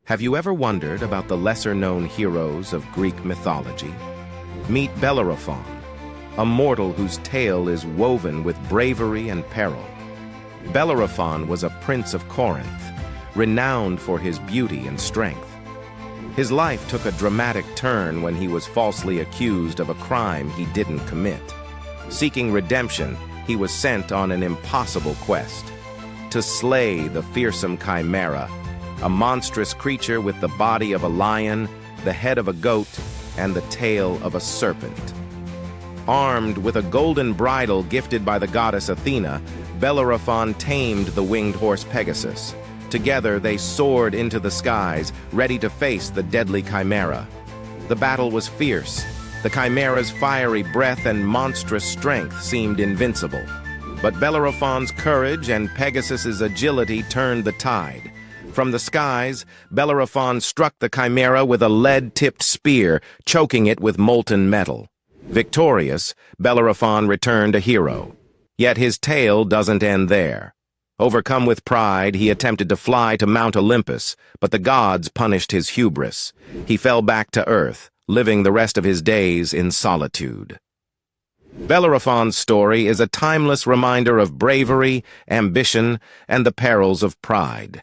Have you ever wondered about the lesser-known heroes of Greek mythology? Meet Bellerophon, a mortal whose tale is woven with bravery and peril. Bellerophon was a prince of Corinth, renowned for his beauty and strength. His life took a dramatic turn when he was falsely accused of a crime he didn't commit. Seeking redemption, he was sent on an impossible quest to slay the fearsome Chimera, a monstrous creature with the body of a lion, the head of a goat, and the tail of a serpent. Armed with a golden bridle gifted by the goddess Athena, Bellerophon tamed the winged horse Pegasus. Together they soared into the skies, ready to face the deadly Chimera. The battle was fierce. The Chimera's fiery breath and monstrous strength seemed invincible. But Bellerophon's courage and Pegasus's agility turned the tide. From the skies, Bellerophon struck the Chimera with a lead-tipped spear, choking it with molten metal. Victorious, Bellerophon returned a hero. Yet his tale doesn't end there. Overcome with pride, he attempted to fly to Mount Olympus, but the gods punished his hubris. He fell back to earth, living the rest of his days in solitude. Bellerophon's story is a timeless reminder of bravery, ambition, and the perils of pride.